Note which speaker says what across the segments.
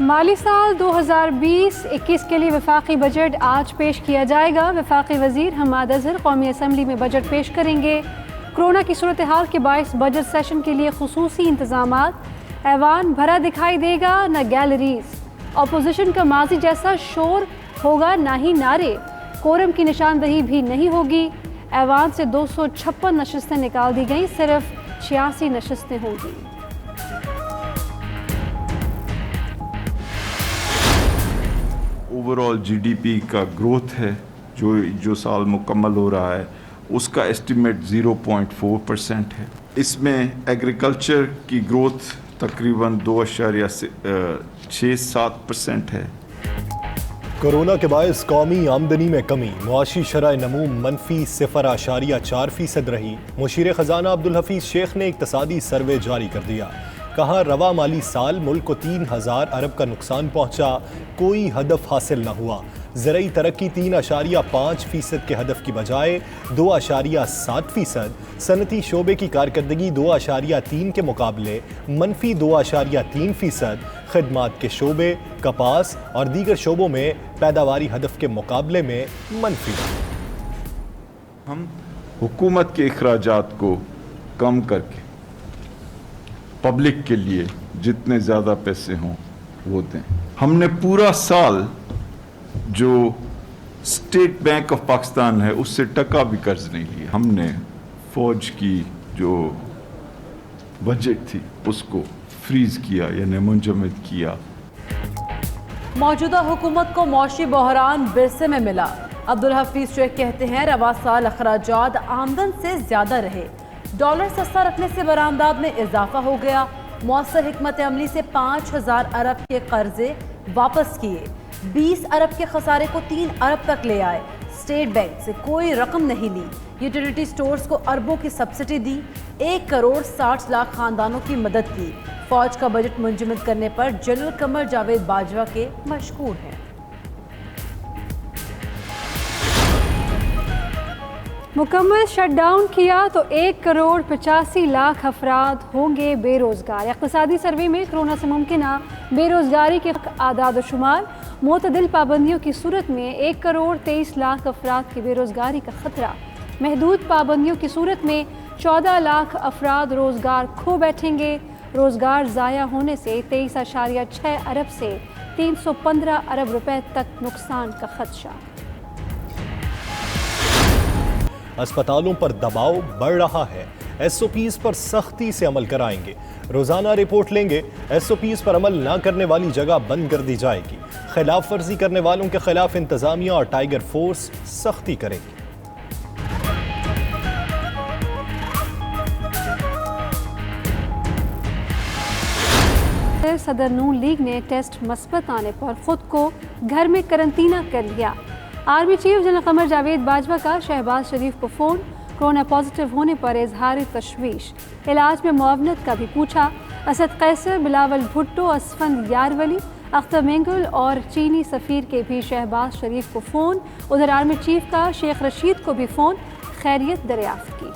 Speaker 1: माली साल 2020-21 के लिए वफाकी बजट आज पेश किया जाएगा। वफाकी वजीर हमाद अजहर कौमी असम्बली में बजट पेश करेंगे। कोरोना की सूरत हाल के बायस बजट सेशन के लिए खुसूसी इंतजामात। ऐवान भरा दिखाई देगा, न गैलरीज। अपोजिशन का माजी जैसा शोर होगा, ना ही नारे। कोरम की निशानदही भी नहीं होगी। ऐवान से 256 नशस्तें निकाल दी गई, सिर्फ 86 नशस्तें होंगी।
Speaker 2: ओवरऑल जीडीपी का ग्रोथ है जो साल मुकम्मल हो रहा है उसका एस्टिमेट 0.4% है। इसमें एग्रीकल्चर की ग्रोथ तकरीबन 2.67% है।
Speaker 3: कोरोना के बायस कौमी आमदनी में कमी, मुआशी शरह नमू मनफी 0.4% रही। मुशीर खजाना अब्दुल हफीज शेख ने इक्तसादी सर्वे जारी कर दिया। कहा रवा माली साल मुल्क को 3000 अरब का नुकसान पहुंचा, कोई हदफ हासिल न हुआ। ज़रई तरक्की 3.5% के हदफ की बजाय 2.7%। सनती शोबे की कारकर्दगी 2.3 के मुकाबले मनफी 2.3%। खिदमात के शोबे, कपास और दीगर शोबों में पैदावारी हदफ के मुकाबले में मनफी।
Speaker 2: हम हुकूमत के अखराजात को कम करके पब्लिक के लिए जितने ज़्यादा पैसे हों वो दें। हमने पूरा साल जो स्टेट बैंक ऑफ पाकिस्तान है उससे टका भी कर्ज नहीं लिया। हमने फौज की जो बजट थी उसको फ्रीज किया यानी मुंजमद किया।
Speaker 4: मौजूदा हुकूमत को मौशी बहरान विरसे में मिला। अब्दुल हफीज शेख कहते हैं रवा साल अखराजात आमदन से ज्यादा रहे। डॉलर सस्ता रखने से बरामदात में इजाफा हो गया। मौसर हिकमत अमली से 5000 अरब के कर्जे वापस किए। 20 अरब के खसारे को 3 अरब तक ले आए। स्टेट बैंक से कोई रकम नहीं ली। यूटिलिटी स्टोर्स को अरबों की सब्सिडी दी। 1 करोड़ 60 लाख खानदानों की मदद की। फौज का बजट मुंजमद करने पर जनरल कमर जावेद बाजवा के मशकूर हैं।
Speaker 1: मुकम्मल शटडाउन किया तो 1 करोड़ 85 लाख अफराद होंगे बेरोजगार। इक़्तिसादी सर्वे में कोरोना से मुमकिन बेरोजगारी के आदाद शुमार। मुतदिल पाबंदियों की सूरत में 1 करोड़ 23 लाख अफराद की बेरोजगारी का खतरा। महदूद पाबंदियों की सूरत में 14 लाख अफराद रोजगार खो बैठेंगे। रोजगार ज़ाया होने से 23.6 अरब से 315 अरब रुपए तक नुकसान का खदशा।
Speaker 3: अस्पतालों पर दबाव बढ़ रहा है, एसओपीज पर सख्ती से अमल कराएंगे। रोजाना रिपोर्ट लेंगे, एसओपीज पर अमल ना करने वाली जगह बंद कर दी जाएगी। खिलाफ वर्जी करने वालों के खिलाफ इंतजामिया और टाइगर फोर्स सख्ती करेगी।
Speaker 1: सदर नून लीग ने टेस्ट मस्बत आने पर खुद को घर में करंतना कर लिया। Army chief general Qamar Javed Bajwa का शहबाज शरीफ को फ़ोन। कोरोना पॉजिटिव होने पर इजहार तशवीश। इलाज में मुआवनत का भी पूछा। असद कैसर, बिलावल भुट्टो, असफंद यारवली, अख्तर मेंगुल और चीनी सफ़ीर के भी शहबाज शरीफ को फ़ोन। उधर आर्मी चीफ का शेख रशीद को भी फ़ोन, खैरियत दरियाफ्त की।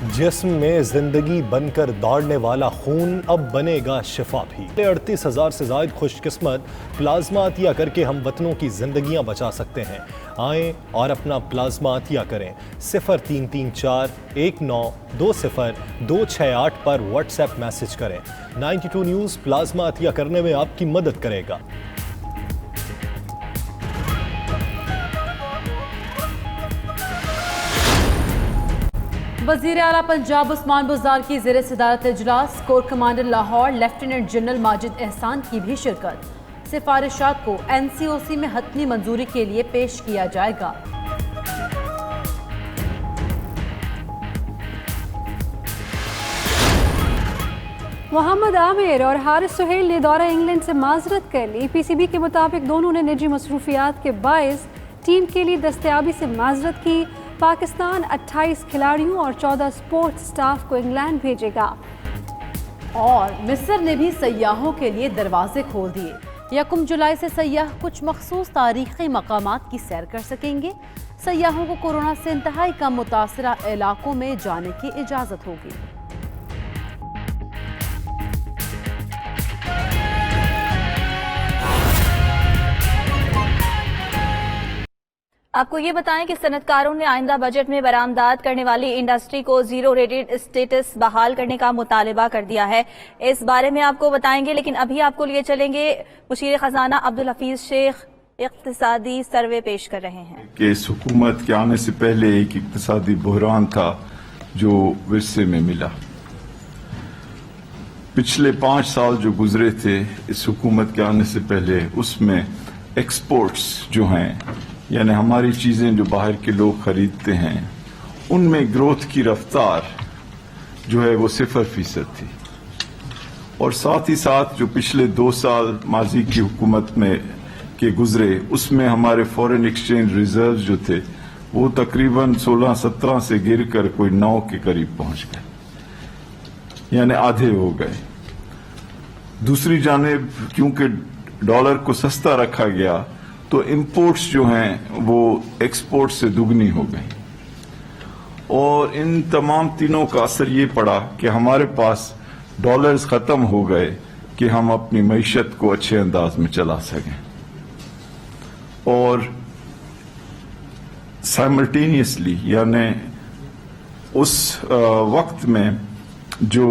Speaker 3: जिस्म में जिंदगी बनकर दौड़ने वाला खून अब बनेगा शिफा भी। 38,000 से ज़ायद खुशकिस्मत प्लाज्मा अतिया करके हम वतनों की जिंदगियां बचा सकते हैं। आएँ और अपना प्लाज्मा अतिया करें। 03341920 पर व्हाट्सएप मैसेज करें। 92 न्यूज़ प्लाज्मा अतिया करने में आपकी मदद करेगा।
Speaker 4: वज़ीर आला पंजाब उस्मान बुज़दार की ज़ेर सदारत इजलास। Core commander Lahore lieutenant general Majid एहसान की भी शिरकत। सिफारिशात को NCOC में हतमी मंजूरी के लिए पेश किया जाएगा।
Speaker 1: मोहम्मद आमिर और हारिस सुहेल ने दौरा इंग्लैंड से माजरत कर ली। PCB के मुताबिक दोनों ने निजी मसरूफियात के बायस टीम के लिए दस्तयाबी से माजरत की। पाकिस्तान 28 खिलाड़ियों और 14 स्पोर्ट्स स्टाफ को इंग्लैंड भेजेगा।
Speaker 4: और मिस्र ने भी सयाहों के लिए दरवाजे खोल दिए। 1 जुलाई से सयाह कुछ मखसूस तारीखी मकामात की सैर कर सकेंगे। सयाहों को कोरोना से इंतहाई कम मुतासरा इलाकों में जाने की इजाज़त होगी।
Speaker 5: آپ کو یہ بتائیں کہ صنعتکاروں نے آئندہ بجٹ میں برآمدات کرنے والی انڈسٹری کو زیرو ریٹڈ اسٹیٹس بحال کرنے کا مطالبہ کر دیا ہے. اس بارے میں آپ کو بتائیں گے، لیکن ابھی آپ کو لیے چلیں گے مشیر خزانہ عبدالحفیظ شیخ اقتصادی سروے پیش کر رہے ہیں
Speaker 2: کہ اس حکومت کے آنے سے پہلے ایک اقتصادی بحران تھا جو ورثے میں ملا. پچھلے 5 سال جو گزرے تھے اس حکومت کے آنے سے پہلے، اس میں ایکسپورٹس جو ہیں، یعنی ہماری چیزیں جو باہر کے لوگ خریدتے ہیں، ان میں گروتھ کی رفتار جو ہے وہ 0% تھی. اور ساتھ ہی ساتھ جو پچھلے 2 سال ماضی کی حکومت میں کے گزرے، اس میں ہمارے فورن ایکسچینج ریزروز جو تھے وہ تقریباً 16-17 سے گر کر کوئی 9 کے قریب پہنچ گئے، یعنی آدھے ہو گئے. دوسری جانب کیونکہ ڈالر کو سستا رکھا گیا تو امپورٹس جو ہیں وہ ایکسپورٹ سے دگنی ہو گئی. اور ان تمام تینوں کا اثر یہ پڑا کہ ہمارے پاس ڈالرز ختم ہو گئے کہ ہم اپنی معیشت کو اچھے انداز میں چلا سکیں. اور سائملٹینیسلی یعنی اس وقت میں جو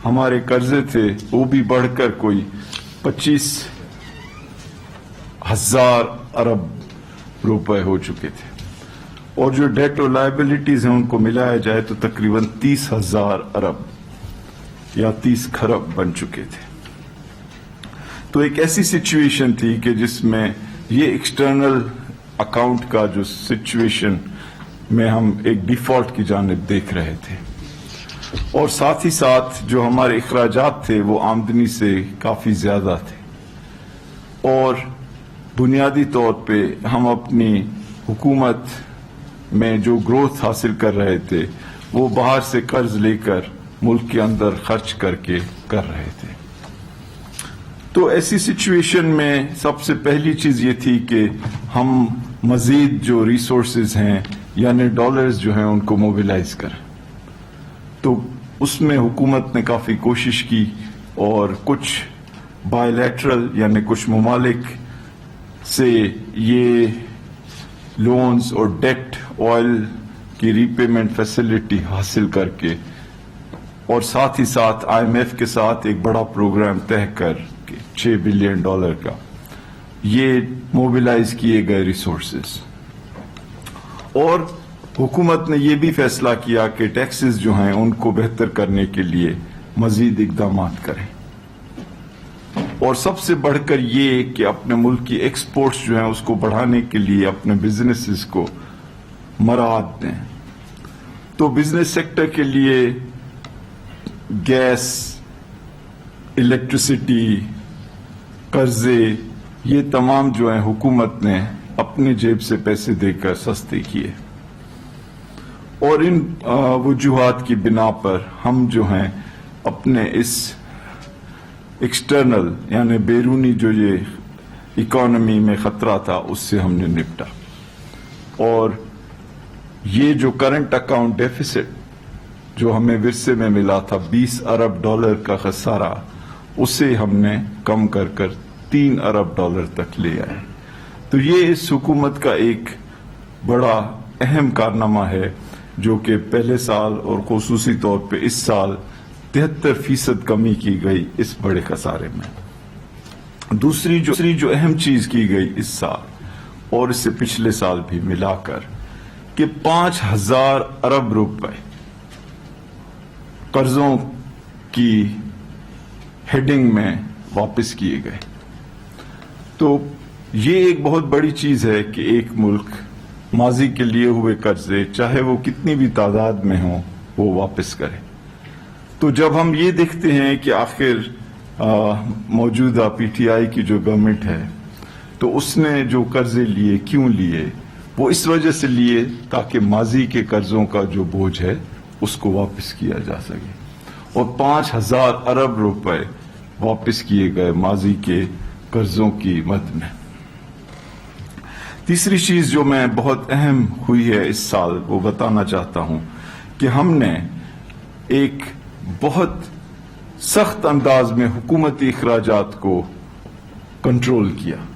Speaker 2: ہمارے قرضے تھے وہ بھی بڑھ کر کوئی 25,000 ارب روپے ہو چکے تھے، اور جو ڈیٹ اور لائبلٹیز ہیں ان کو ملایا جائے تو تقریباً 30,000 ارب یا 30 کھرب بن چکے تھے. تو ایک ایسی سچویشن تھی کہ جس میں یہ ایکسٹرنل اکاؤنٹ کا جو سچویشن میں ہم ایک ڈیفالٹ کی جانب دیکھ رہے تھے، اور ساتھ ہی ساتھ جو ہمارے اخراجات تھے وہ آمدنی سے کافی زیادہ تھے. اور بنیادی طور پہ ہم اپنی حکومت میں جو گروتھ حاصل کر رہے تھے وہ باہر سے قرض لے کر ملک کے اندر خرچ کر کے کر رہے تھے. تو ایسی سچویشن میں سب سے پہلی چیز یہ تھی کہ ہم مزید جو ریسورسز ہیں یعنی ڈالرز جو ہیں ان کو موبلائز کریں. تو اس میں حکومت نے کافی کوشش کی اور کچھ بائیلیٹرل یعنی کچھ ممالک سے یہ لونز اور ڈیٹ آئل کی ری پیمنٹ فیسلٹی حاصل کر کے، اور ساتھ ہی ساتھ IMF کے ساتھ ایک بڑا پروگرام طے کر کے $6 بلین کا یہ موبلائز کیے گئے ریسورسز. اور حکومت نے یہ بھی فیصلہ کیا کہ ٹیکسز جو ہیں ان کو بہتر کرنے کے لیے مزید اقدامات کریں، اور سب سے بڑھ کر یہ کہ اپنے ملک کی ایکسپورٹس جو ہیں اس کو بڑھانے کے لیے اپنے بزنسز کو مراعات دیں. تو بزنس سیکٹر کے لیے گیس، الیکٹریسٹی، قرضے، یہ تمام جو ہیں حکومت نے اپنی جیب سے پیسے دے کر سستے کیے. اور ان وجوہات کی بنا پر ہم جو ہیں اپنے اس ایکسٹرنل یعنی بیرونی جو یہ اکانومی میں خطرہ تھا اس سے ہم نے نپٹا. اور یہ جو کرنٹ اکاؤنٹ ڈیفیسٹ جو ہمیں ورثے میں ملا تھا $20 ارب کا خسارہ، اسے ہم نے کم کر کر $3 ارب تک لے آئے. تو یہ اس حکومت کا ایک بڑا اہم کارنامہ ہے جو کہ پہلے سال اور خصوصی طور پہ اس سال 73% کمی کی گئی اس بڑے خسارے میں. دوسری جو اہم چیز کی گئی اس سال اور اس سے پچھلے سال بھی ملا کر کہ 5,000 ارب روپے قرضوں کی ہیڈنگ میں واپس کیے گئے. تو یہ ایک بہت بڑی چیز ہے کہ ایک ملک ماضی کے لیے ہوئے قرضے چاہے وہ کتنی بھی تعداد میں ہوں وہ واپس کرے. تو جب ہم یہ دیکھتے ہیں کہ آخر موجودہ PTI کی جو گورنمنٹ ہے تو اس نے جو قرضے لیے کیوں لیے، وہ اس وجہ سے لیے تاکہ ماضی کے قرضوں کا جو بوجھ ہے اس کو واپس کیا جا سکے. اور 5,000 ارب روپے واپس کیے گئے ماضی کے قرضوں کی مد میں. تیسری چیز جو میں بہت اہم ہوئی ہے اس سال وہ بتانا چاہتا ہوں کہ ہم نے ایک بہت سخت انداز میں حکومتی اخراجات کو کنٹرول کیا.